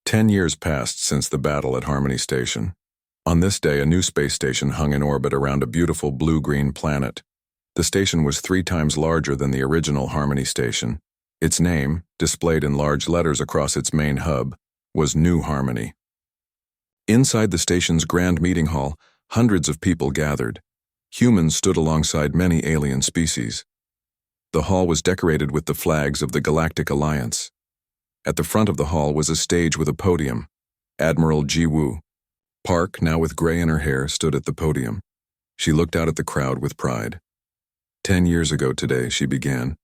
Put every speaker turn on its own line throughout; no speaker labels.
10 years passed since the battle at Harmony Station. On this day, a new space station hung in orbit around a beautiful blue-green planet. The station was 3 times larger than the original Harmony Station. Its name, displayed in large letters across its main hub, was New Harmony. Inside the station's grand meeting hall, hundreds of people gathered. Humans stood alongside many alien species. The hall was decorated with the flags of the Galactic Alliance. At the front of the hall was a stage with a podium. Admiral Ji-woo. Park, now with gray in her hair, stood at the podium. She looked out at the crowd with pride. 10 years ago today, she began.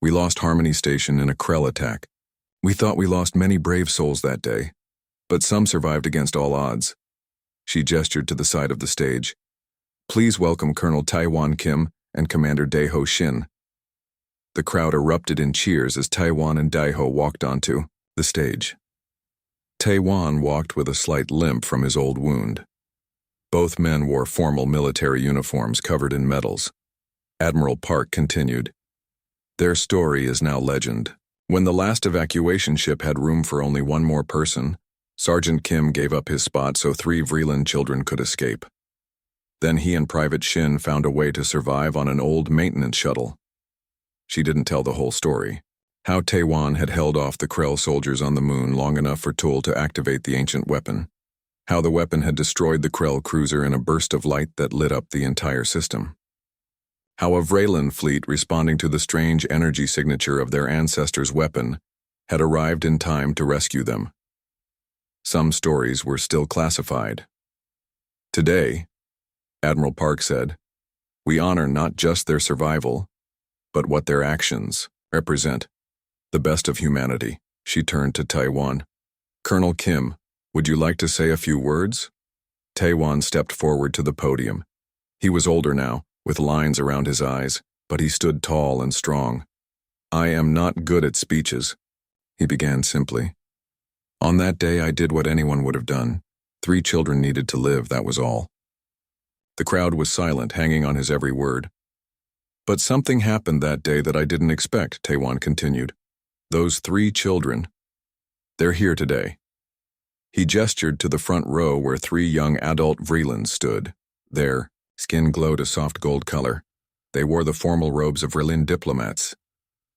We lost Harmony Station in a Krell attack. We thought we lost many brave souls that day, but some survived against all odds. She gestured to the side of the stage. Please welcome Colonel Tae-won Kim and Commander Dae-ho Shin. The crowd erupted in cheers as Tae-won and Dae-ho walked onto the stage. Tae-won walked with a slight limp from his old wound. Both men wore formal military uniforms covered in medals. Admiral Park continued. Their story is now legend. When the last evacuation ship had room for only one more person, Sergeant Kim gave up his spot so 3 Vreeland children could escape. Then he and Private Shin found a way to survive on an old maintenance shuttle. She didn't tell the whole story. How Tae-won had held off the Krell soldiers on the moon long enough for Tool to activate the ancient weapon. How the weapon had destroyed the Krell cruiser in a burst of light that lit up the entire system. How a Vreeland fleet responding to the strange energy signature of their ancestors' weapon had arrived in time to rescue them. Some stories were still classified. Today, Admiral Park said, we honor not just their survival, but what their actions represent. The best of humanity. She turned to Tae-won. Colonel Kim, would you like to say a few words? Tae-won stepped forward to the podium. He was older now, with lines around his eyes, but he stood tall and strong. I am not good at speeches, he began simply. On that day, I did what anyone would have done. 3 children needed to live, that was all. The crowd was silent, hanging on his every word. But something happened that day that I didn't expect, Tae-won continued. Those 3 children, they're here today. He gestured to the front row where 3 young adult Vreelands stood. Their skin glowed a soft gold color. They wore the formal robes of Vreeland diplomats.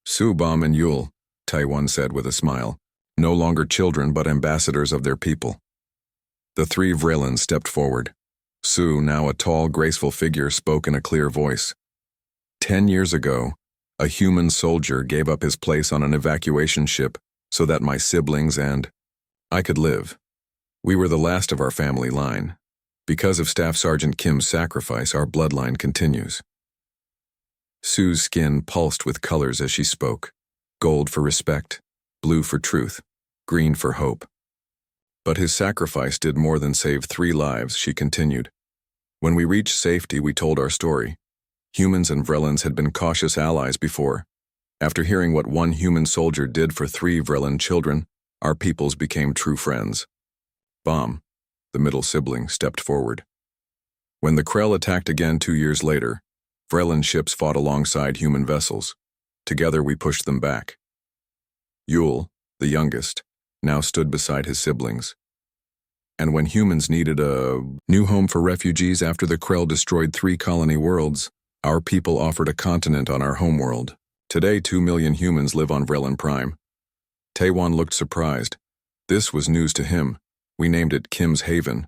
Sue, Bom, and Yul, Tae-won said with a smile, no longer children but ambassadors of their people. The 3 Vreelands stepped forward. Sue, now a tall, graceful figure, spoke in a clear voice. 10 years ago, a human soldier gave up his place on an evacuation ship so that my siblings and I could live. We were the last of our family line. Because of Staff Sergeant Kim's sacrifice, our bloodline continues. Sue's skin pulsed with colors as she spoke. Gold for respect, blue for truth, green for hope. But his sacrifice did more than save 3 lives, she continued. When we reached safety, we told our story. Humans and Vreelands had been cautious allies before. After hearing what one human soldier did for 3 Vreeland children, our peoples became true friends. Bom, the middle sibling, stepped forward. When the Krell attacked again 2 years later, Vreeland ships fought alongside human vessels. Together we pushed them back. Yul, the youngest, now stood beside his siblings. And when humans needed a new home for refugees after the Krell destroyed 3 colony worlds, our people offered a continent on our homeworld. Today, 2 million humans live on Vreeland Prime. Tae-won looked surprised. This was news to him. We named it Kim's Haven,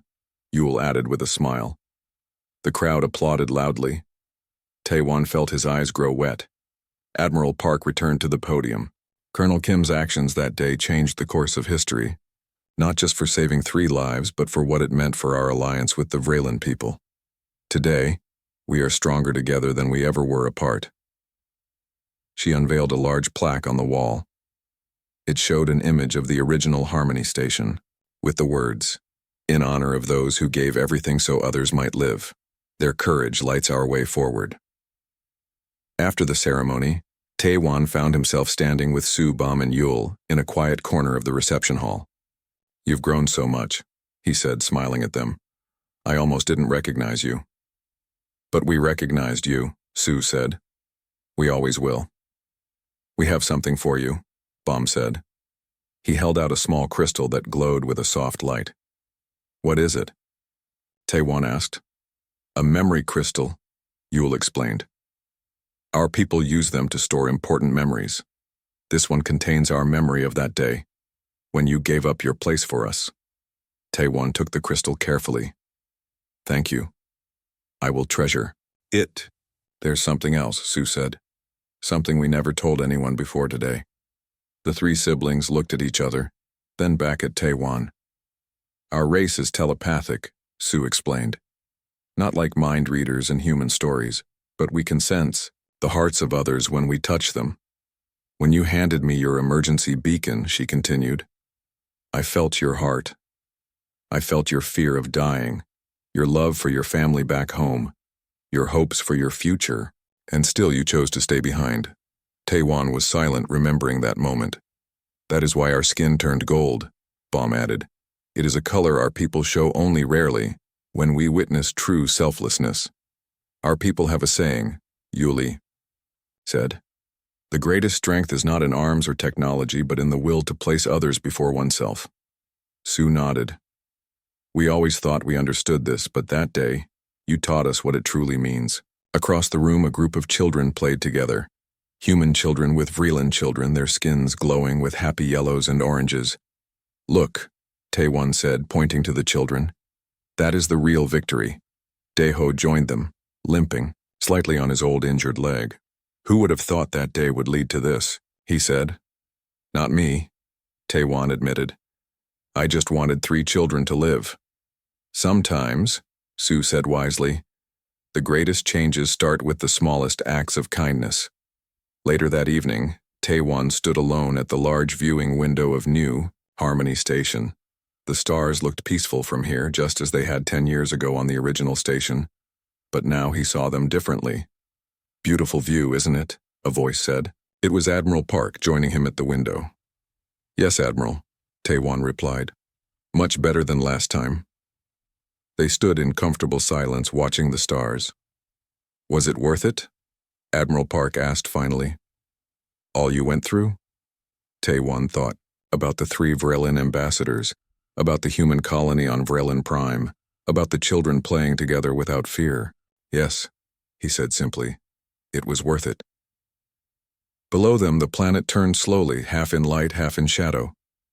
Yul added with a smile. The crowd applauded loudly. Tae-won felt his eyes grow wet. Admiral Park returned to the podium. Colonel Kim's actions that day changed the course of history, not just for saving 3 lives, but for what it meant for our alliance with the Vreeland people. Today, we are stronger together than we ever were apart. She unveiled a large plaque on the wall. It showed an image of the original Harmony Station, with the words, in honor of those who gave everything so others might live. Their courage lights our way forward. After the ceremony, Tae-won found himself standing with Sue, Bom, and Yul in a quiet corner of the reception hall. You've grown so much, he said, smiling at them. I almost didn't recognize you. But we recognized you, Sue said. We always will. We have something for you, Bom said. He held out a small crystal that glowed with a soft light. What is it? Taewon asked. A memory crystal, Yul explained. Our people use them to store important memories. This one contains our memory of that day, when you gave up your place for us. Taewon took the crystal carefully. Thank you. I will treasure it. There's something else, Sue said. Something we never told anyone before today. The three siblings looked at each other, then back at Taewon. Our race is telepathic, Sue explained. Not like mind readers in human stories, but we can sense the hearts of others when we touch them. When you handed me your emergency beacon, she continued, I felt your heart. I felt your fear of dying, your love for your family back home, your hopes for your future, and still you chose to stay behind. Taewon was silent, remembering that moment. That is why our skin turned gold, Baum added. It is a color our people show only rarely, when we witness true selflessness. Our people have a saying, Yuli said. The greatest strength is not in arms or technology, but in the will to place others before oneself. Sue nodded. We always thought we understood this, but that day, you taught us what it truly means. Across the room, a group of children played together. Human children with Vreeland children, their skins glowing with happy yellows and oranges. Look, Taewon said, pointing to the children. That is the real victory. Daeho joined them, limping, slightly on his old injured leg. Who would have thought that day would lead to this, he said. Not me, Taewon admitted. I just wanted 3 children to live. Sometimes, Sue said wisely, the greatest changes start with the smallest acts of kindness. Later that evening, Taewon stood alone at the large viewing window of New Harmony Station. The stars looked peaceful from here, just as they had 10 years ago on the original station, but now he saw them differently. Beautiful view, isn't it? A voice said. It was Admiral Park joining him at the window. Yes, Admiral, Taewon replied. Much better than last time. They stood in comfortable silence, watching the stars. Was it worth it? Admiral Park asked finally. All you went through? Taewon thought about the 3 Vreeland ambassadors, about the human colony on Vreeland Prime, about the children playing together without fear. Yes, he said simply. It was worth it. Below them, the planet turned slowly, half in light, half in shadow.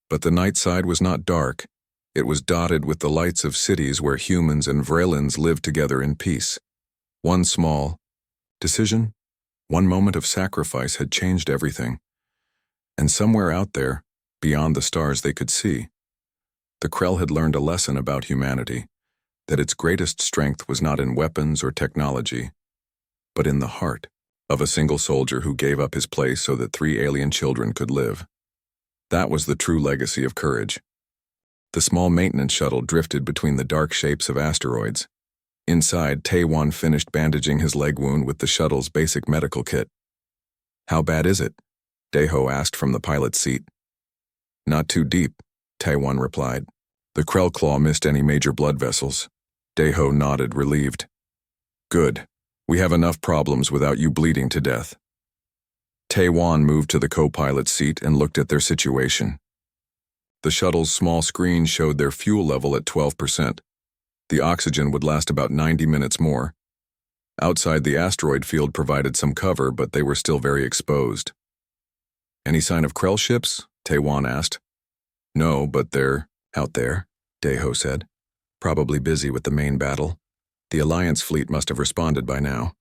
But the night side was not dark. It was dotted with the lights of cities where humans and Vreelands lived together in peace. One small decision, one moment of sacrifice had changed everything. And somewhere out there, beyond the stars they could see, the Krell had learned a lesson about humanity, that its greatest strength was not in weapons or technology, but in the heart of a single soldier who gave up his place so that 3 alien children could live. That was the true legacy of courage. The small maintenance shuttle drifted between the dark shapes of asteroids. Inside, Taewon finished bandaging his leg wound with the shuttle's basic medical kit. How bad is it? Daeho asked from the pilot's seat. Not too deep, Taewon replied. The Krell claw missed any major blood vessels. Daeho nodded, relieved. Good. We have enough problems without you bleeding to death. Taewon moved to the co-pilot's seat and looked at their situation. The shuttle's small screen showed their fuel level at 12%. The oxygen would last about 90 minutes more. Outside, the asteroid field provided some cover, but they were still very exposed. Any sign of Krell ships? Taewon asked. No, but they're out there, Daeho said. Probably busy with the main battle. The Alliance fleet must have responded by now.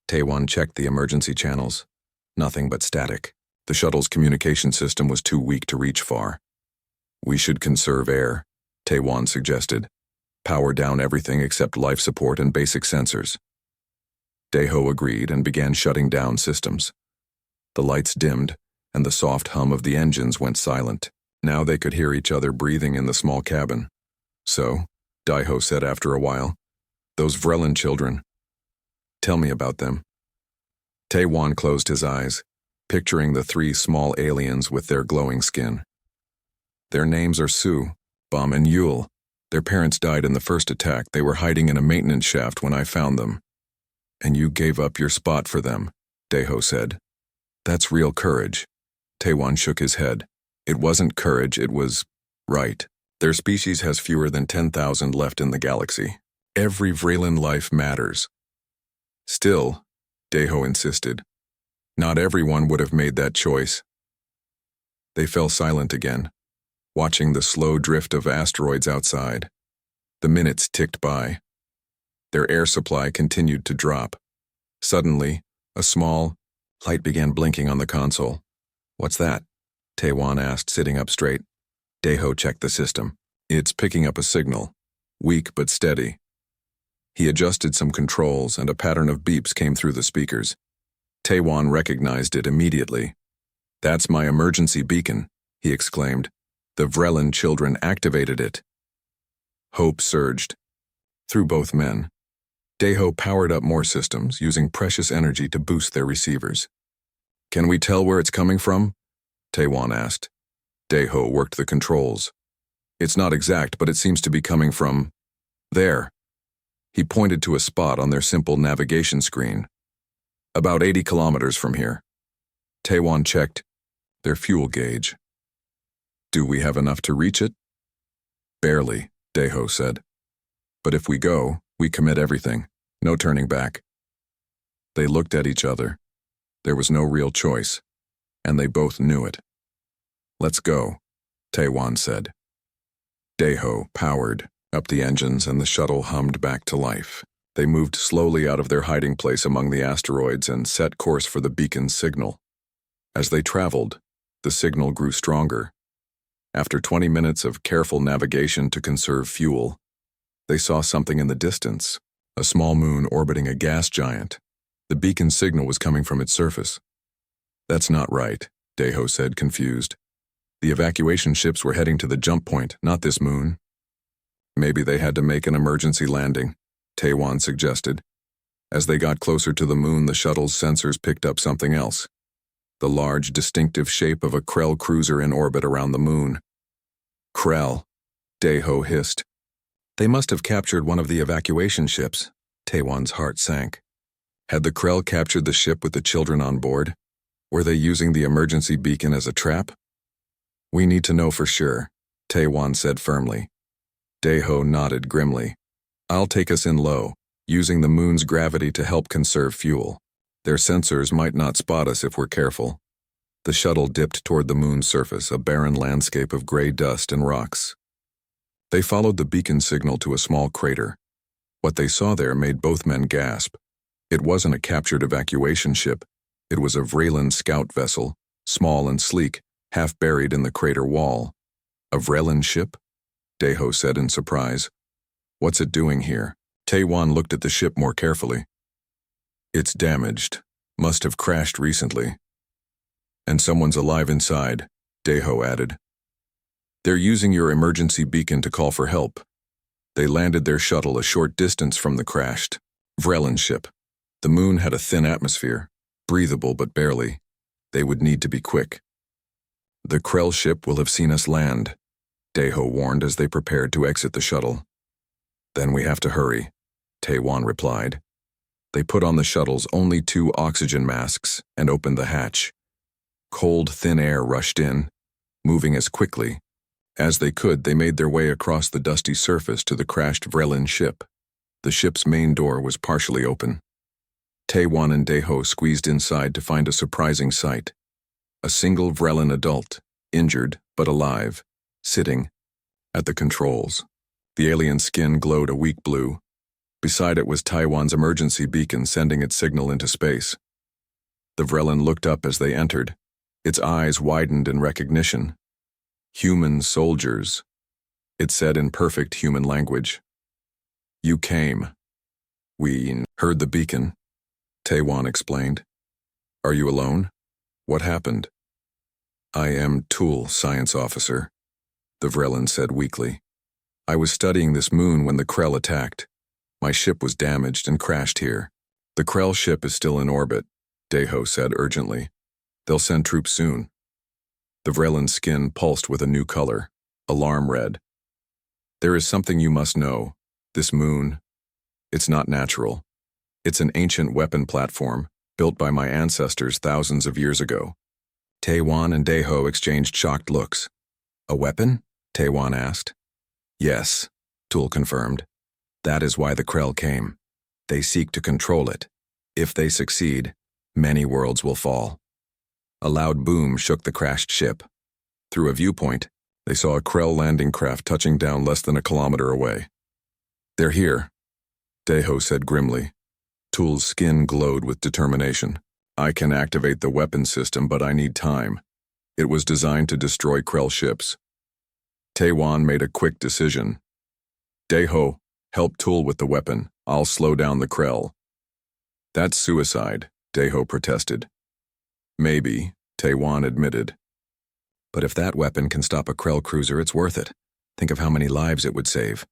Taewon checked the emergency channels. Nothing but static. The shuttle's communication system was too weak to reach far. We should conserve air, Taewon suggested. Power down everything except life support and basic sensors. Daeho agreed and began shutting down systems. The lights dimmed, and the soft hum of the engines went silent. Now they could hear each other breathing in the small cabin. So, Daeho said after a while, those Vreeland children. Tell me about them. Taewon closed his eyes, picturing the 3 small aliens with their glowing skin. Their names are Sue, Baum, and Yul. Their parents died in the first attack. They were hiding in a maintenance shaft when I found them. And you gave up your spot for them, Daeho said. That's real courage. Taewon shook his head. It wasn't courage, it was right. Their species has fewer than 10,000 left in the galaxy. Every Vreeland life matters. Still, Deho insisted, not everyone would have made that choice. They fell silent again, watching the slow drift of asteroids outside. The minutes ticked by. Their air supply continued to drop. Suddenly, a small light began blinking on the console. "What's that?" Taewon asked, sitting up straight. Deho checked the system. "It's picking up a signal, weak but steady." He adjusted some controls and a pattern of beeps came through the speakers. Taewon recognized it immediately. "That's my emergency beacon," he exclaimed. "The Vreeland children activated it." Hope surged through both men. Deho powered up more systems, using precious energy to boost their receivers. "Can we tell where it's coming from?" Taewon asked. Deho worked the controls. "It's not exact, but it seems to be coming from there." He pointed to a spot on their simple navigation screen. "About 80 kilometers from here." Taewon checked their fuel gauge. "Do we have enough to reach it?" "Barely," Deho said. "But if we go, we commit everything. No turning back." They looked at each other. There was no real choice, and they both knew it. "Let's go," Taewon said. Deho powered up the engines and the shuttle hummed back to life. They moved slowly out of their hiding place among the asteroids and set course for the beacon's signal. As they traveled, the signal grew stronger. After 20 minutes of careful navigation to conserve fuel, they saw something in the distance, a small moon orbiting a gas giant. The beacon signal was coming from its surface. "That's not right," Deho said, confused. "The evacuation ships were heading to the jump point, not this moon." "Maybe they had to make an emergency landing," Taewon suggested. As they got closer to the moon, the shuttle's sensors picked up something else. The large, distinctive shape of a Krell cruiser in orbit around the moon. "Krell," Deho hissed. "They must have captured one of the evacuation ships." Taewon's heart sank. Had the Krell captured the ship with the children on board? Were they using the emergency beacon as a trap? "We need to know for sure," Taewon said firmly. Deho nodded grimly. "I'll take us in low, using the moon's gravity to help conserve fuel. Their sensors might not spot us if we're careful." The shuttle dipped toward the moon's surface, a barren landscape of gray dust and rocks. They followed the beacon signal to a small crater. What they saw there made both men gasp. It wasn't a captured evacuation ship. It was a Vreeland scout vessel, small and sleek, half buried in the crater wall. "A Vreeland ship?" Deho said in surprise. "What's it doing here?" Taewon looked at the ship more carefully. "It's damaged. Must have crashed recently. And someone's alive inside," Deho added. "They're using your emergency beacon to call for help." They landed their shuttle a short distance from the crashed Vreeland ship. The moon had a thin atmosphere, breathable but barely. They would need to be quick. "The Krell ship will have seen us land," Deho warned as they prepared to exit the shuttle. "Then we have to hurry," Taewon replied. They put on the shuttle's only 2 oxygen masks and opened the hatch. Cold, thin air rushed in, moving as quickly as they could. They made their way across the dusty surface to the crashed Vreeland ship. The ship's main door was partially open. Taewon and Deho squeezed inside to find a surprising sight. A single Vreeland adult, injured but alive, sitting at the controls. The alien skin glowed a weak blue. Beside it was Taewon's emergency beacon sending its signal into space. The Vreeland looked up as they entered. Its eyes widened in recognition. "Human soldiers," it said in perfect human language. "You came. We heard the beacon," Taewon explained. "Are you alone? What happened?" "I am Tool, science officer," the Vreeland said weakly. "I was studying this moon when the Krell attacked. My ship was damaged and crashed here." "The Krell ship is still in orbit," Deho said urgently. "They'll send troops soon." The Vreeland's skin pulsed with a new color, alarm red. "There is something you must know. This moon, it's not natural. It's an ancient weapon platform, built by my ancestors thousands of years ago. Taewan and Daeho exchanged shocked looks. A weapon? Taewan asked. Yes, Tool confirmed. That is why the Krell came. They seek to control it. If they succeed, many worlds will fall. A loud boom shook the crashed ship. Through a viewpoint, they saw a Krell landing craft touching down less than a kilometer away. They're here, Daeho said grimly. Tool's skin glowed with determination. I can activate the weapon system, but I need time. It was designed to destroy Krell ships. Taewan made a quick decision. Daeho, help Tool with the weapon. I'll slow down the Krell. That's suicide, Daeho protested. Maybe, Taewan admitted. But if that weapon can stop a Krell cruiser, it's worth it. Think of how many lives it would save.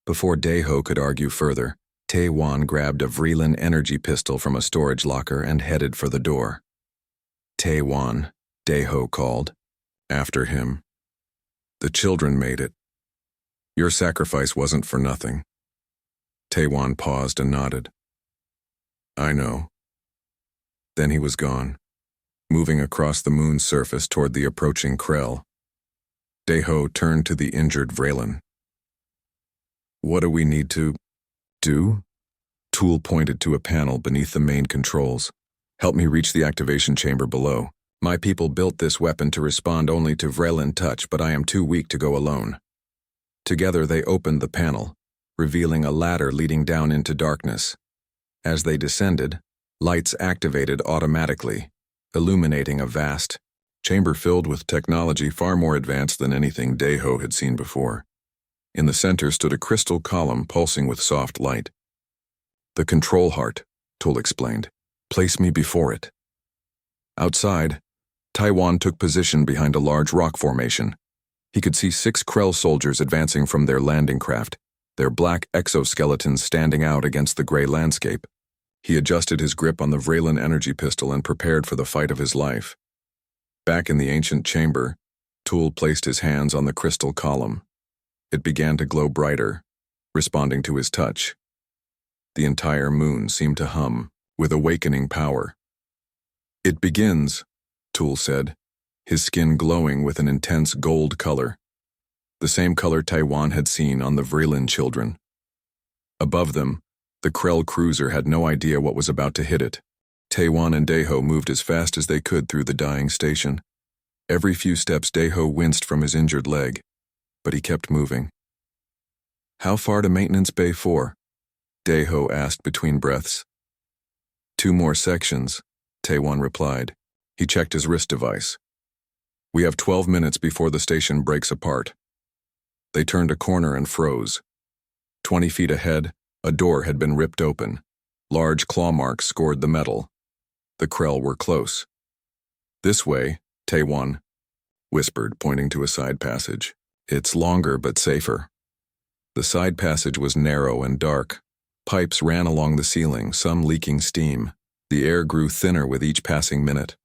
Before Daeho could argue further, Taewan grabbed a Vreelan energy pistol from a storage locker and headed for the door. Taewan, Daeho called. After him. The children made it. Your sacrifice wasn't for nothing. Taewan paused and nodded. I know. Then he was gone, moving across the moon's surface toward the approaching Krell. Daeho turned to the injured Vreelan. What do we need to do? Tool pointed to a panel beneath the main controls. Help me reach the activation chamber below. My people built this weapon to respond only to Vreelan touch, but I am too weak to go alone. Together they opened the panel, revealing a ladder leading down into darkness. As they descended, lights activated automatically, illuminating a vast chamber filled with technology far more advanced than anything Daeho had seen before. In the center stood a crystal column pulsing with soft light. The control heart, Tool explained. Place me before it. Outside, Taewan took position behind a large rock formation. He could see 6 Krell soldiers advancing from their landing craft, their black exoskeletons standing out against the gray landscape. He adjusted his grip on the Vreelan energy pistol and prepared for the fight of his life. Back in the ancient chamber, Tool placed his hands on the crystal column. It began to glow brighter, responding to his touch. The entire moon seemed to hum with awakening power. It begins, Tool said, his skin glowing with an intense gold color, the same color Taewan had seen on the Vreelan children. Above them, the Krell cruiser had no idea what was about to hit it. Taewan and Daeho moved as fast as they could through the dying station. Every few steps Daeho winced from his injured leg, but he kept moving. How far to maintenance bay 4? Daeho asked between breaths. 2 more sections, Taewan replied. He checked his wrist device. We have 12 minutes before the station breaks apart. They turned a corner and froze. 20 feet ahead, a door had been ripped open. Large claw marks scored the metal. The Krell were close. This way, Taewan whispered, pointing to a side passage. It's longer but safer. The side passage was narrow and dark. Pipes ran along the ceiling, some leaking steam. The air grew thinner with each passing minute.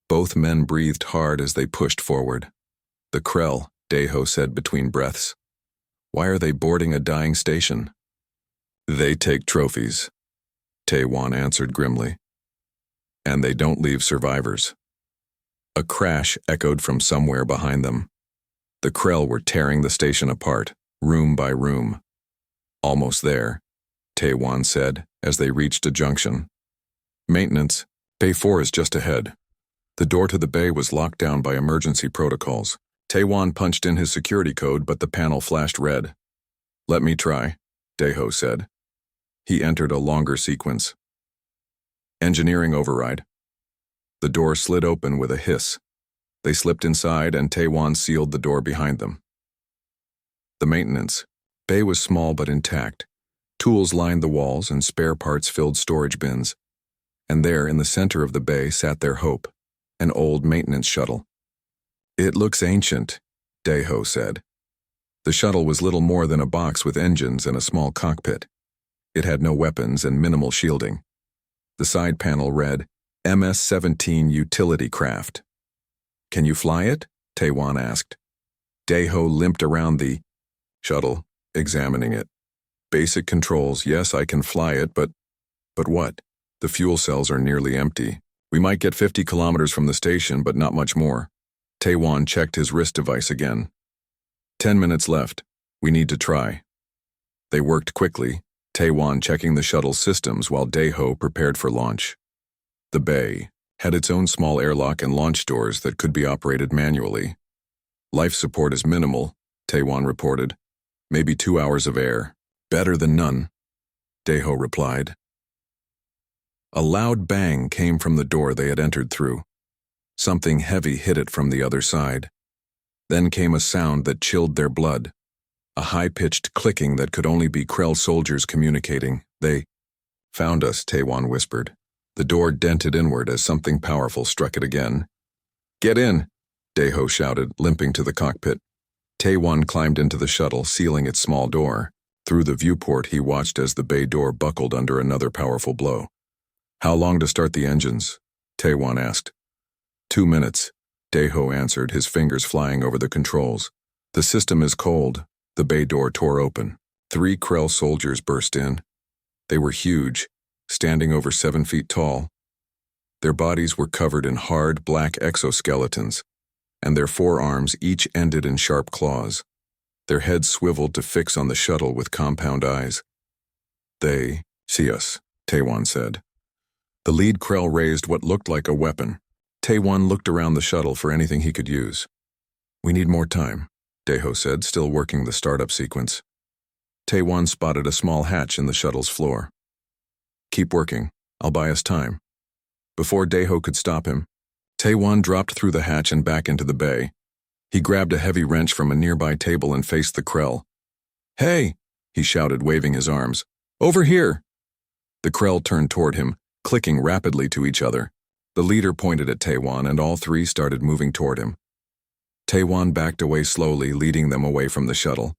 Both men breathed hard as they pushed forward. The Krell, Daeho said between breaths. Why are they boarding a dying station? They take trophies, Taewan answered grimly. And they don't leave survivors. A crash echoed from somewhere behind them. The Krell were tearing the station apart, room by room. Almost there, Taewan said as they reached a junction. Maintenance, Bay 4 is just ahead. The door to the bay was locked down by emergency protocols. Taewan punched in his security code, but the panel flashed red. Let me try, Daeho said. He entered a longer sequence. Engineering override. The door slid open with a hiss. They slipped inside and Taewan sealed the door behind them. The maintenance bay was small but intact. Tools lined the walls and spare parts filled storage bins. And there in the center of the bay sat their hope, an old maintenance shuttle. It looks ancient, Daeho said. The shuttle was little more than a box with engines and a small cockpit. It had no weapons and minimal shielding. The side panel read, MS-17 Utility Craft. Can you fly it? Taewan asked. Daeho limped around the shuttle, examining it. Basic controls, yes, I can fly it, but what? The fuel cells are nearly empty. We might get 50 kilometers from the station, but not much more. Taewon checked his wrist device again. 10 minutes left. We need to try. They worked quickly, Taewon checking the shuttle's systems while Daeho prepared for launch. The bay had its own small airlock and launch doors that could be operated manually. Life support is minimal, Taewon reported. Maybe 2 hours of air. Better than none, Daeho replied. A loud bang came from the door they had entered through. Something heavy hit it from the other side. Then came a sound that chilled their blood. A high-pitched clicking that could only be Krell soldiers communicating. They found us, Taewon whispered. The door dented inward as something powerful struck it again. Get in, Daeho shouted, limping to the cockpit. Taewon climbed into the shuttle, sealing its small door. Through the viewport, he watched as the bay door buckled under another powerful blow. How long to start the engines? Taewon asked. 2 minutes, Daeho answered, his fingers flying over the controls. The system is cold. The bay door tore open. 3 Krell soldiers burst in. They were huge, standing over 7 feet tall. Their bodies were covered in hard, black exoskeletons, and their forearms each ended in sharp claws. Their heads swiveled to fix on the shuttle with compound eyes. They see us, Taewon said. The lead Krell raised what looked like a weapon. Taewon looked around the shuttle for anything he could use. We need more time, Daeho said, still working the startup sequence. Taewon spotted a small hatch in the shuttle's floor. Keep working. I'll buy us time. Before Daeho could stop him, Taewon dropped through the hatch and back into the bay. He grabbed a heavy wrench from a nearby table and faced the Krell. Hey, he shouted, waving his arms. Over here! The Krell turned toward him, clicking rapidly to each other. The leader pointed at Taewon and all 3 started moving toward him. Taewon backed away slowly, leading them away from the shuttle.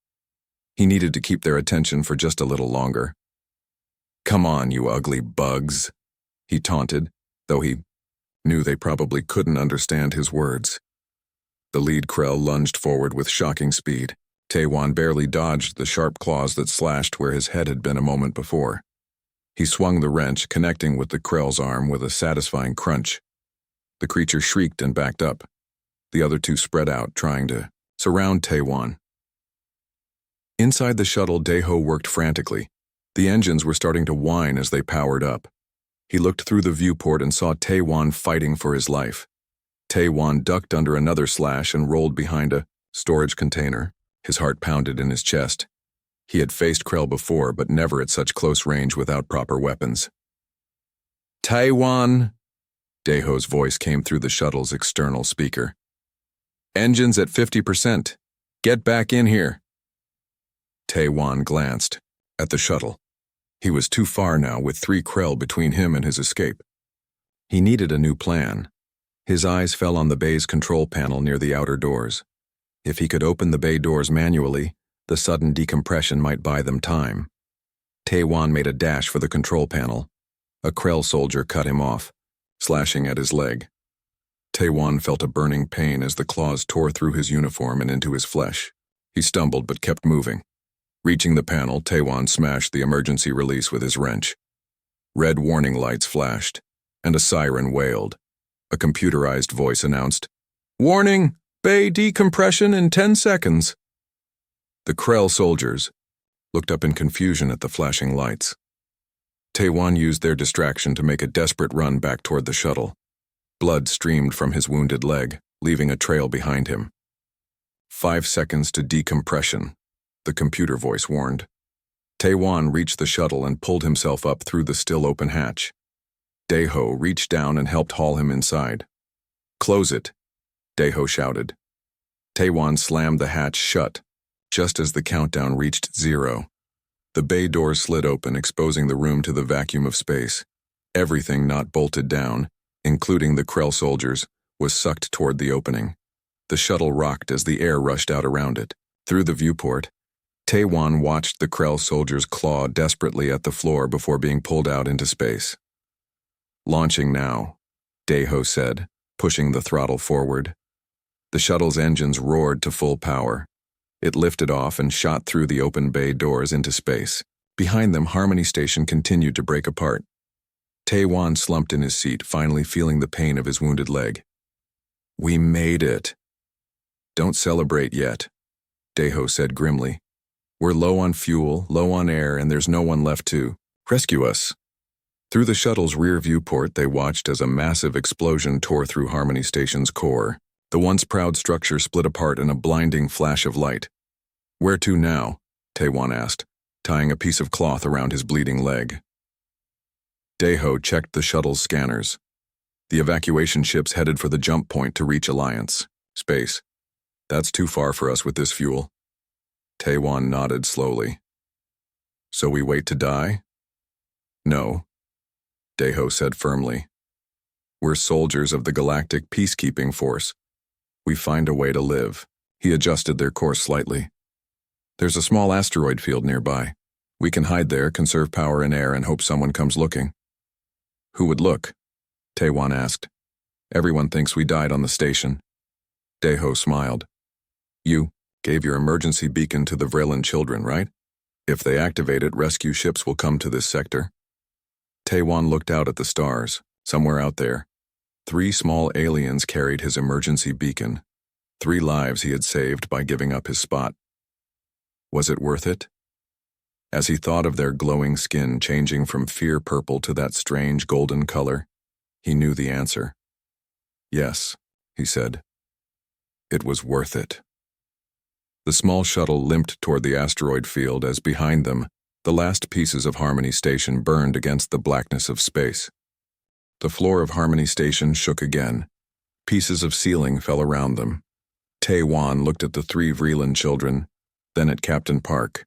He needed to keep their attention for just a little longer. Come on, you ugly bugs, he taunted, though he knew they probably couldn't understand his words. The lead Krell lunged forward with shocking speed. Taewon barely dodged the sharp claws that slashed where his head had been a moment before. He swung the wrench, connecting with the Krell's arm with a satisfying crunch. The creature shrieked and backed up. The other 2 spread out, trying to surround Taewon. Inside the shuttle, Daeho worked frantically. The engines were starting to whine as they powered up. He looked through the viewport and saw Taewon fighting for his life. Taewon ducked under another slash and rolled behind a storage container. His heart pounded in his chest. He had faced Krell before, but never at such close range without proper weapons. Taewon, Daeho's voice came through the shuttle's external speaker. Engines at 50%. Get back in here. Taewon glanced at the shuttle. He was too far now, with 3 Krell between him and his escape. He needed a new plan. His eyes fell on the bay's control panel near the outer doors. If he could open the bay doors manually, the sudden decompression might buy them time. Taewon made a dash for the control panel. A Krell soldier cut him off, slashing at his leg. Taewon felt a burning pain as the claws tore through his uniform and into his flesh. He stumbled but kept moving. Reaching the panel, Taewon smashed the emergency release with his wrench. Red warning lights flashed, and a siren wailed. A computerized voice announced, "Warning! Bay decompression in 10 seconds." The Krell soldiers looked up in confusion at the flashing lights. Taewon used their distraction to make a desperate run back toward the shuttle. Blood streamed from his wounded leg, leaving a trail behind him. 5 seconds to decompression, the computer voice warned. Taewon reached the shuttle and pulled himself up through the still open hatch. Daeho reached down and helped haul him inside. "Close it," Daeho shouted. Taewon slammed the hatch shut, just as the countdown reached 0. The bay doors slid open, exposing the room to the vacuum of space. Everything not bolted down, including the Krell soldiers, was sucked toward the opening. The shuttle rocked as the air rushed out around it. Through the viewport, Taewon watched the Krell soldiers claw desperately at the floor before being pulled out into space. "Launching now," Daeho said, pushing the throttle forward. The shuttle's engines roared to full power. It lifted off and shot through the open bay doors into space. Behind them, Harmony Station continued to break apart. Taewon slumped in his seat, finally feeling the pain of his wounded leg. We made it. Don't celebrate yet, Daeho said grimly. We're low on fuel, low on air, and there's no one left to rescue us. Through the shuttle's rear viewport, they watched as a massive explosion tore through Harmony Station's core. The once proud structure split apart in a blinding flash of light. Where to now? Taewon asked, tying a piece of cloth around his bleeding leg. Daeho checked the shuttle's scanners. The evacuation ship's headed for the jump point to reach Alliance space. That's too far for us with this fuel. Taewon nodded slowly. So we wait to die? No, Daeho said firmly. We're soldiers of the Galactic Peacekeeping Force. We find a way to live. He adjusted their course slightly. There's a small asteroid field nearby. We can hide there, conserve power and air, and hope someone comes looking. Who would look? Taewon asked. Everyone thinks we died on the station. Daeho smiled. You gave your emergency beacon to the Vrelin children, right? If they activate it, rescue ships will come to this sector. Taewon looked out at the stars. Somewhere out there, 3 small aliens carried his emergency beacon. 3 lives he had saved by giving up his spot. Was it worth it? As he thought of their glowing skin changing from fear purple to that strange golden color, he knew the answer. Yes, he said. It was worth it. The small shuttle limped toward the asteroid field as behind them, the last pieces of Harmony Station burned against the blackness of space. The floor of Harmony Station shook again. Pieces of ceiling fell around them. Taewon looked at the 3 Vrelin children, then at Captain Park.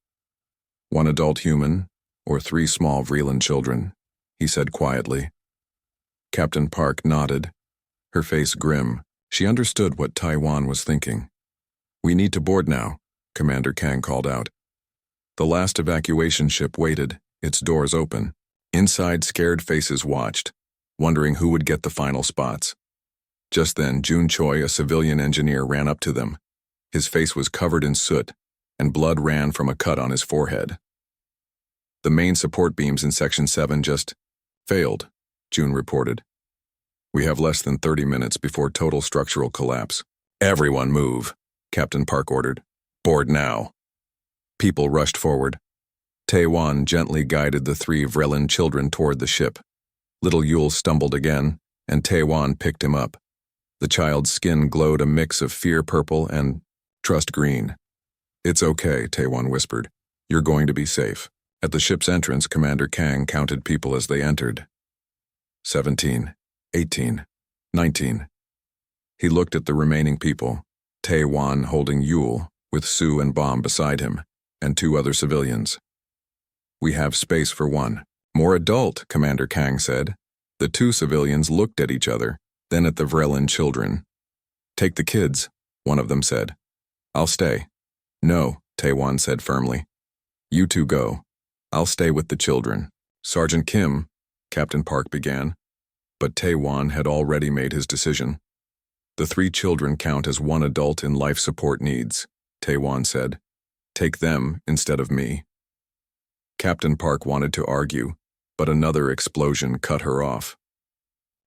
1 adult human, or 3 small Vrelin children, he said quietly. Captain Park nodded, her face grim. She understood what Taewon was thinking. We need to board now, Commander Kang called out. The last evacuation ship waited, its doors open. Inside, scared faces watched, wondering who would get the final spots. Just then, Jun Choi, a civilian engineer, ran up to them. His face was covered in soot, and blood ran from a cut on his forehead. The main support beams in Section 7 just failed, Jun reported. We have less than 30 minutes before total structural collapse. Everyone move, Captain Park ordered. Board now. People rushed forward. Taewon gently guided the 3 Vrelin children toward the ship. Little Yule stumbled again, and Taewon picked him up. The child's skin glowed a mix of fear purple and trust green. It's okay, Taewon whispered. You're going to be safe. At the ship's entrance, Commander Kang counted people as they entered. 17, 18, 19. He looked at the remaining people, Taewon holding Yule, with Sue and Bomb beside him, and 2 other civilians. We have space for 1. More adult, Commander Kang said. The 2 civilians looked at each other, then at the Vrelin children. Take the kids, one of them said. I'll stay. No, Taewon said firmly. You 2 go. I'll stay with the children. Sergeant Kim, Captain Park began, but Taewon had already made his decision. The 3 children count as 1 adult in life support needs, Taewon said. Take them instead of me. Captain Park wanted to argue, but another explosion cut her off.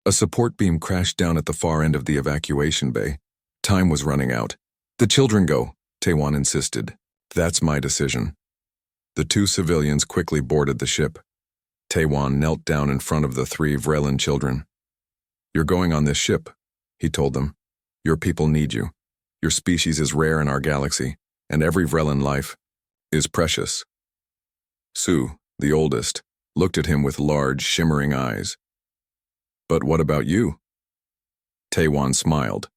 A support beam crashed down at the far end of the evacuation bay. Time was running out. The children go, Taewon insisted. That's my decision. The 2 civilians quickly boarded the ship. Taewon knelt down in front of the 3 Vrelin children. You're going on this ship, he told them. Your people need you. Your species is rare in our galaxy, and every Vrelin life is precious. Sue, the oldest, looked at him with large, shimmering eyes. But what about you? Taewon smiled.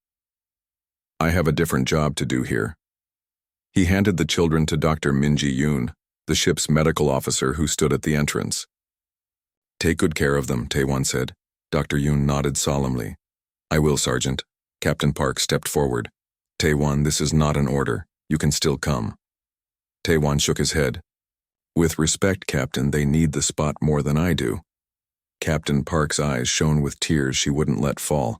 I have a different job to do here. He handed the children to Dr. Minji Yoon, the ship's medical officer who stood at the entrance. Take good care of them, Taewon said. Dr. Yoon nodded solemnly. I will, Sergeant. Captain Park stepped forward. Taewon, this is not an order. You can still come. Taewon shook his head. With respect, Captain, they need the spot more than I do. Captain Park's eyes shone with tears she wouldn't let fall.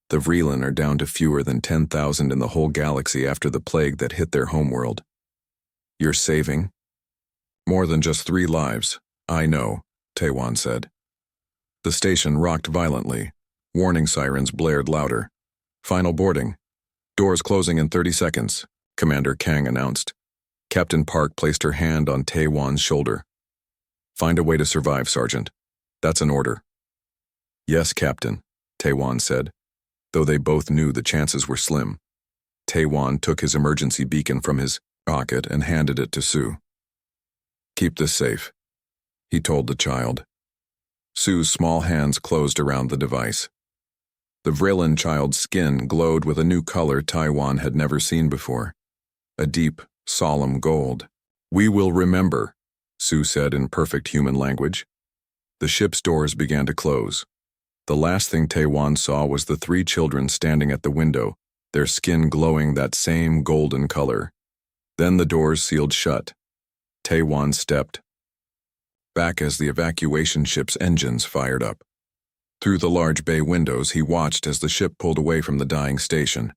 The Vrelin are down to fewer than 10,000 in the whole galaxy after the plague that hit their homeworld. You're saving more than just 3 lives, I know, Taewon said. The station rocked violently. Warning sirens blared louder. Final boarding. Doors closing in 30 seconds, Commander Kang announced. Captain Park placed her hand on Tae-Wan's shoulder. Find a way to survive, Sergeant. That's an order. Yes, Captain, Tae-Wan said, though they both knew the chances were slim. Tae-Wan took his emergency beacon from his pocket and handed it to Sue. Keep this safe, he told the child. Sue's small hands closed around the device. The Vrillin child's skin glowed with a new color Tae-Wan had never seen before. A deep, solemn gold. We will remember, Sue said in perfect human language. The ship's doors began to close. The last thing Tae-Wan saw was the 3 children standing at the window, their skin glowing that same golden color. Then the doors sealed shut. Tae-Wan stepped back as the evacuation ship's engines fired up. Through the large bay windows, he watched as the ship pulled away from the dying station,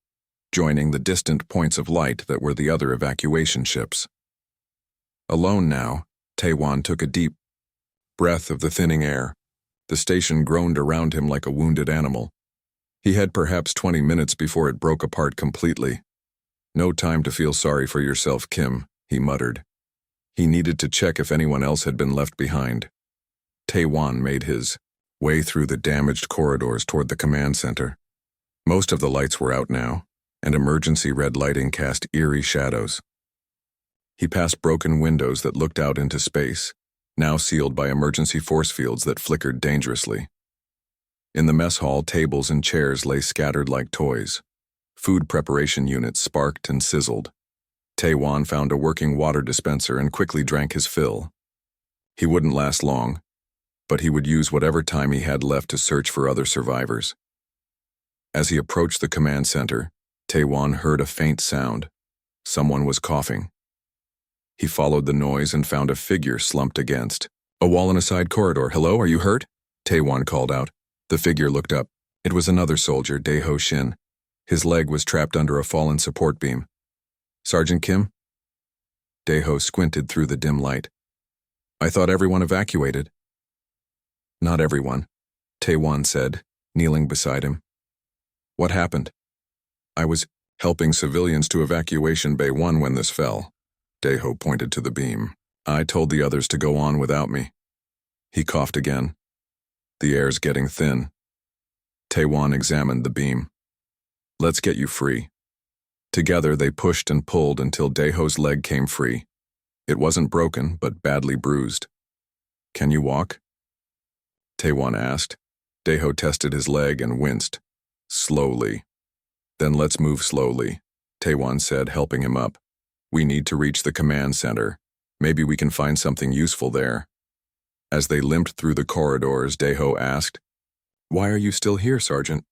joining the distant points of light that were the other evacuation ships. Alone now, Tae-Wan took a deep breath of the thinning air. The station groaned around him like a wounded animal. He had perhaps 20 minutes before it broke apart completely. No time to feel sorry for yourself, Kim, he muttered. He needed to check if anyone else had been left behind. Tae-Wan made his way through the damaged corridors toward the command center. Most of the lights were out now, and emergency red lighting cast eerie shadows. He passed broken windows that looked out into space, now sealed by emergency force fields that flickered dangerously. In the mess hall, tables and chairs lay scattered like toys. Food preparation units sparked and sizzled. Tae-Wan found a working water dispenser and quickly drank his fill. He wouldn't last long, but he would use whatever time he had left to search for other survivors. As he approached the command center, Tae-Wan heard a faint sound. Someone was coughing. He followed the noise and found a figure slumped against a wall in a side corridor. "Hello, are you hurt?" Tae-Wan called out. The figure looked up. It was another soldier, Dae-Ho Shin. His leg was trapped under a fallen support beam. "Sergeant Kim?" Dae-Ho squinted through the dim light. "I thought everyone evacuated." "Not everyone," Tae-Wan said, kneeling beside him. "What happened?" "I was helping civilians to Evacuation Bay 1 when this fell." Dae-Ho pointed to the beam. "I told the others to go on without me." He coughed again. "The air's getting thin." Tae-Wan examined the beam. "Let's get you free." Together they pushed and pulled until Dae-Ho's leg came free. It wasn't broken, but badly bruised. "Can you walk?" Tae-Wan asked. Dae-Ho tested his leg and winced. "Slowly." "Then let's move slowly," Tae-Wan said, helping him up. "We need to reach the command center. Maybe we can find something useful there." As they limped through the corridors, Dae-Ho asked, "Why are you still here, Sergeant?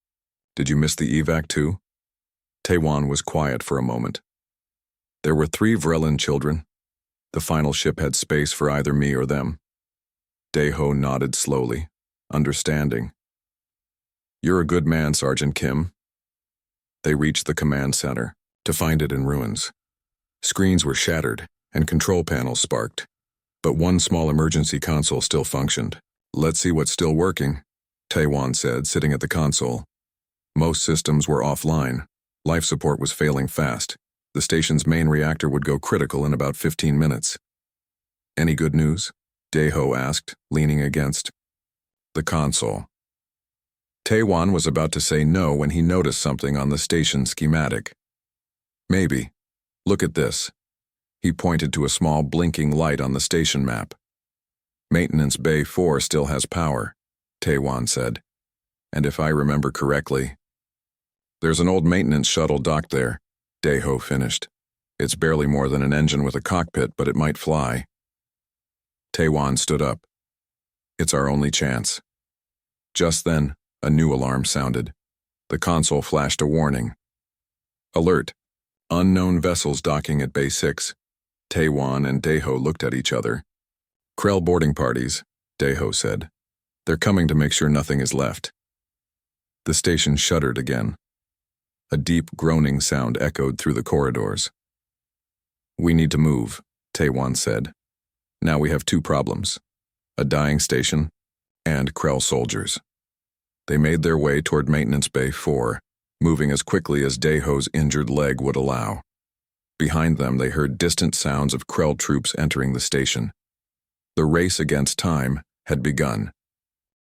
Did you miss the evac too?" Tae-Wan was quiet for a moment. "There were 3 Vrillin children. The final ship had space for either me or them." Dae-Ho nodded slowly, understanding. "You're a good man, Sergeant Kim." They reached the command center, to find it in ruins. Screens were shattered, and control panels sparked. But one small emergency console still functioned. "Let's see what's still working," Tae-Wan said, sitting at the console. Most systems were offline. Life support was failing fast. The station's main reactor would go critical in about 15 minutes. "Any good news?" Dae-Ho asked, leaning against the console. Tae-Wan was about to say no when he noticed something on the station schematic. "Maybe. Look at this." He pointed to a small blinking light on the station map. "Maintenance Bay 4 still has power," Tae-Wan said. "And if I remember correctly, there's an old maintenance shuttle docked there," Dae-Ho finished. "It's barely more than an engine with a cockpit, but it might fly." Tae-Wan stood up. "It's our only chance." Just then, a new alarm sounded. The console flashed a warning. "Alert. Unknown vessels docking at Bay 6. Tae-Wan and Dae-Ho looked at each other. "Krell boarding parties," Dae-Ho said. "They're coming to make sure nothing is left." The station shuddered again. A deep groaning sound echoed through the corridors. "We need to move," Tae-Wan said. "Now we have 2 problems. A dying station and Krell soldiers. They made their way toward Maintenance Bay 4, moving as quickly as Daho's injured leg would allow. Behind them, they heard distant sounds of Krell troops entering the station. The race against time had begun.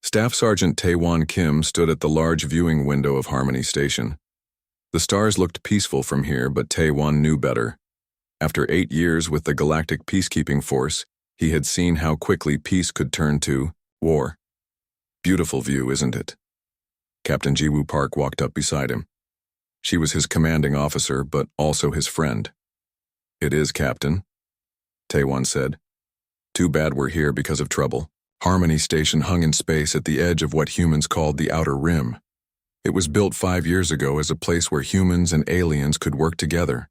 Staff Sergeant Taewon Kim stood at the large viewing window of Harmony Station. The stars looked peaceful from here, but Taewon knew better. After 8 years with the Galactic Peacekeeping Force, he had seen how quickly peace could turn to war. Beautiful view, isn't it? Captain Jiwoo Park walked up beside him. She was his commanding officer, but also his friend. "It is, Captain," Taewon said. "Too bad we're here because of trouble." Harmony Station hung in space at the edge of what humans called the Outer Rim. It was built 5 years ago as a place where humans and aliens could work together.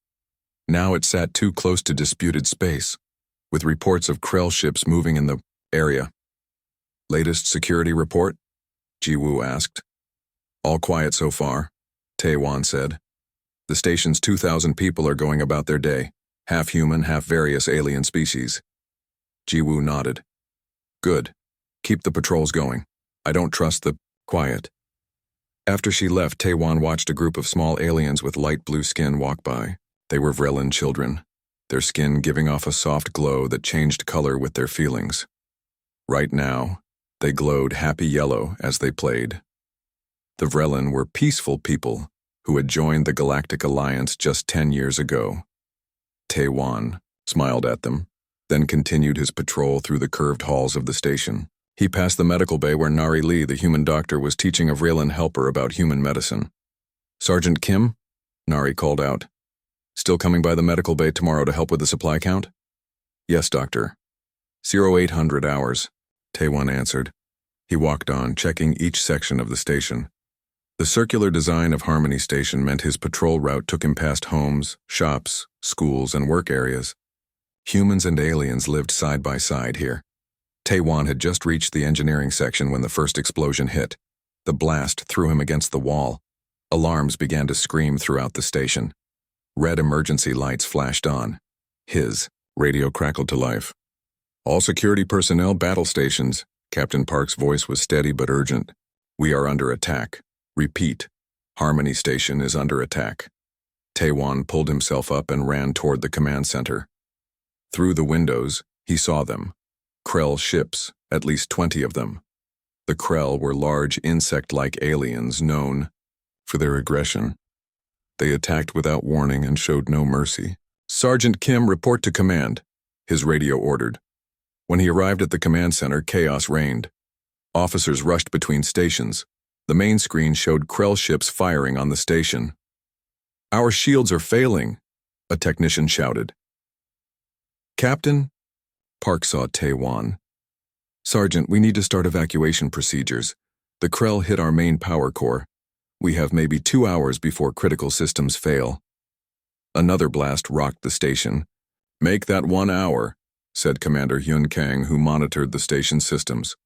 Now it sat too close to disputed space, with reports of Krell ships moving in the area. "Latest security report?" Jiwoo asked. "All quiet so far," Taewon said. "The station's 2,000 people are going about their day, half human, half various alien species." Jiwoo nodded. "Good. Keep the patrols going. I don't trust the quiet." After she left, Taewon watched a group of small aliens with light blue skin walk by. They were Vrelin children, their skin giving off a soft glow that changed color with their feelings. Right now, they glowed happy yellow as they played. The Vrelin were peaceful people who had joined the Galactic Alliance just 10 years ago. Taewon smiled at them, then continued his patrol through the curved halls of the station. He passed the medical bay where Nari Lee, the human doctor, was teaching a Vrelin helper about human medicine. "Sergeant Kim?" Nari called out. "Still coming by the medical bay tomorrow to help with the supply count?" "Yes, doctor." 0800 hours, Taewon answered. He walked on, checking each section of the station. The circular design of Harmony Station meant his patrol route took him past homes, shops, schools, and work areas. Humans and aliens lived side by side here. Taewon had just reached the engineering section when the first explosion hit. The blast threw him against the wall. Alarms began to scream throughout the station. Red emergency lights flashed on. His radio crackled to life. "All security personnel, battle stations." Captain Park's voice was steady but urgent. "We are under attack. Repeat. Harmony Station is under attack." Taewon pulled himself up and ran toward the command center. Through the windows, he saw them. Krell ships, at least 20 of them. The Krell were large insect-like aliens known for their aggression. They attacked without warning and showed no mercy. "Sergeant Kim, report to command," his radio ordered. When he arrived at the command center, chaos reigned. Officers rushed between stations. The main screen showed Krell ships firing on the station. "Our shields are failing," a technician shouted. "Captain?" Park saw Taewon. "Sergeant, we need to start evacuation procedures. The Krell hit our main power core. We have maybe 2 hours before critical systems fail." Another blast rocked the station. "Make that 1 hour," said Commander Hyun Kang, who monitored the station's systems.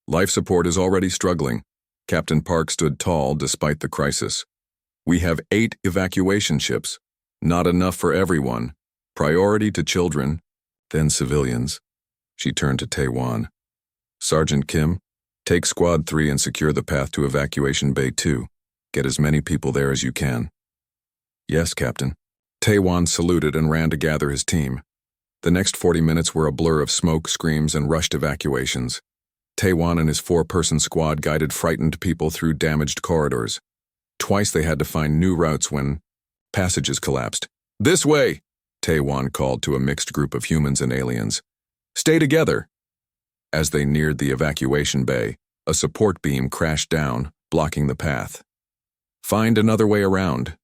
"Life support is already struggling." Captain Park stood tall despite the crisis. "We have 8 evacuation ships. Not enough for everyone. Priority to children, then civilians." She turned to Taewon. "Sergeant Kim, take Squad 3 and secure the path to Evacuation Bay 2. Get as many people there as you can." "Yes, Captain." Taewon saluted and ran to gather his team. The next 40 minutes were a blur of smoke, screams, and rushed evacuations. Taewon and his 4-person squad guided frightened people through damaged corridors. Twice they had to find new routes when passages collapsed. "This way!" Taewon called to a mixed group of humans and aliens. "Stay together!" As they neared the evacuation bay, a support beam crashed down, blocking the path. "Find another way around,"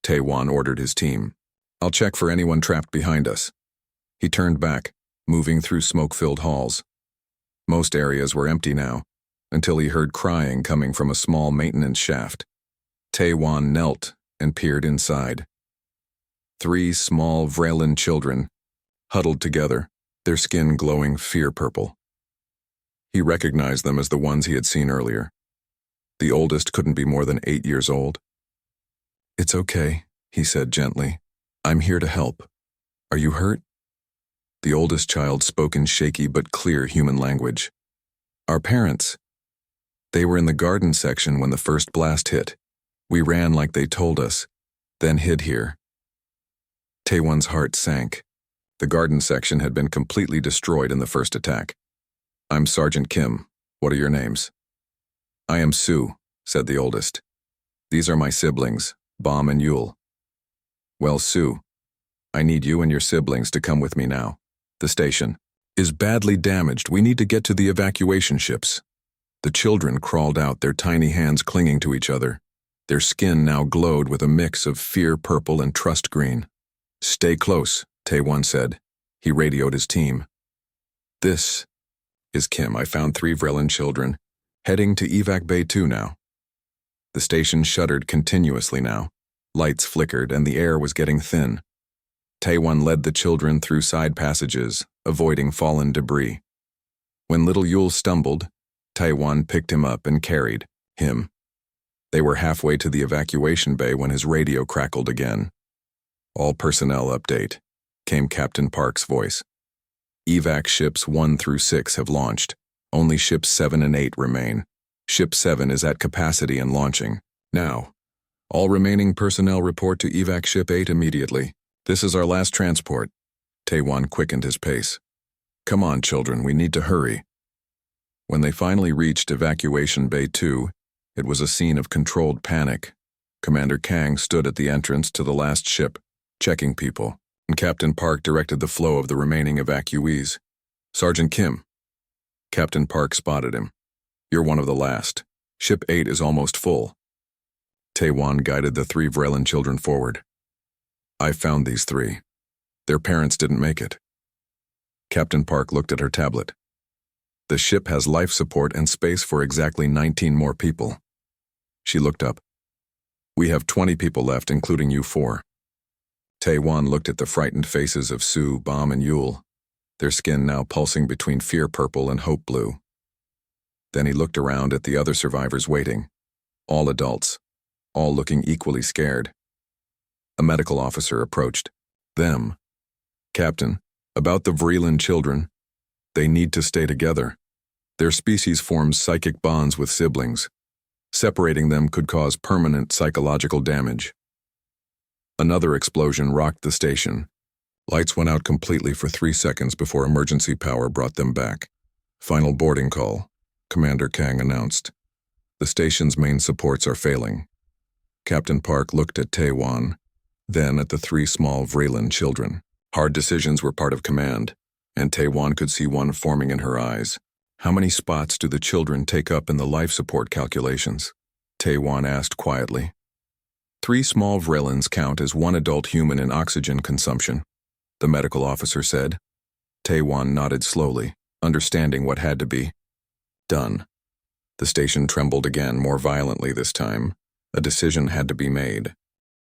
Taewon ordered his team. "I'll check for anyone trapped behind us." He turned back, moving through smoke-filled halls. Most areas were empty now, until he heard crying coming from a small maintenance shaft. Taewon knelt and peered inside. 3 small Vrelin children, huddled together, their skin glowing fear-purple. He recognized them as the ones he had seen earlier. The oldest couldn't be more than 8 years old. "It's okay," he said gently. "I'm here to help. Are you hurt?" The oldest child spoke in shaky but clear human language. "Our parents," They were in the garden section when the first blast hit. We ran like they told us, then hid here. Taewon's heart sank. The garden section had been completely destroyed in the first attack. I'm Sergeant Kim. What are your names? I am Sue, said the oldest. These are my siblings, Bom and Yul. Well, Sue, I need you and your siblings to come with me now. The station is badly damaged. We need to get to the evacuation ships. The children crawled out, their tiny hands clinging to each other. Their skin now glowed with a mix of fear purple and trust green. Stay close, Taewon said. He radioed his team. This is Kim. I found 3 Vrillin children, heading to Evac Bay 2 now. The station shuddered continuously now. Lights flickered and the air was getting thin. Taewon led the children through side passages, avoiding fallen debris. When little Yul stumbled, Taewon picked him up and carried him. They were halfway to the evacuation bay when his radio crackled again. All personnel update, came Captain Park's voice. Evac ships 1 through 6 have launched. Only ships 7 and 8 remain. Ship 7 is at capacity and launching. Now, all remaining personnel report to Evac Ship 8 immediately. This is our last transport. Taewon quickened his pace. Come on, children, we need to hurry. When they finally reached Evacuation Bay 2, it was a scene of controlled panic. Commander Kang stood at the entrance to the last ship, checking people, and Captain Park directed the flow of the remaining evacuees. Sergeant Kim. Captain Park spotted him. You're one of the last. Ship 8 is almost full. Taewon guided the 3 Vrillin children forward. I found these 3. Their parents didn't make it. Captain Park looked at her tablet. The ship has life support and space for exactly 19 more people. She looked up. We have 20 people left, including you 4. Taewon looked at the frightened faces of Sue, Bom, and Yul, their skin now pulsing between fear purple and hope blue. Then he looked around at the other survivors waiting. All adults, all looking equally scared. A medical officer approached them. Captain, about the Vrillin children. They need to stay together. Their species forms psychic bonds with siblings. Separating them could cause permanent psychological damage. Another explosion rocked the station. Lights went out completely for 3 seconds before emergency power brought them back. Final boarding call, Commander Kang announced. The station's main supports are failing. Captain Park looked at Taewon, then at the 3 small Vrillin children. Hard decisions were part of command, and Taewon could see one forming in her eyes. How many spots do the children take up in the life support calculations? Taewon asked quietly. 3 small Vrillins count as 1 adult human in oxygen consumption, the medical officer said. Taewon nodded slowly, understanding what had to be done. The station trembled again, more violently this time. A decision had to be made.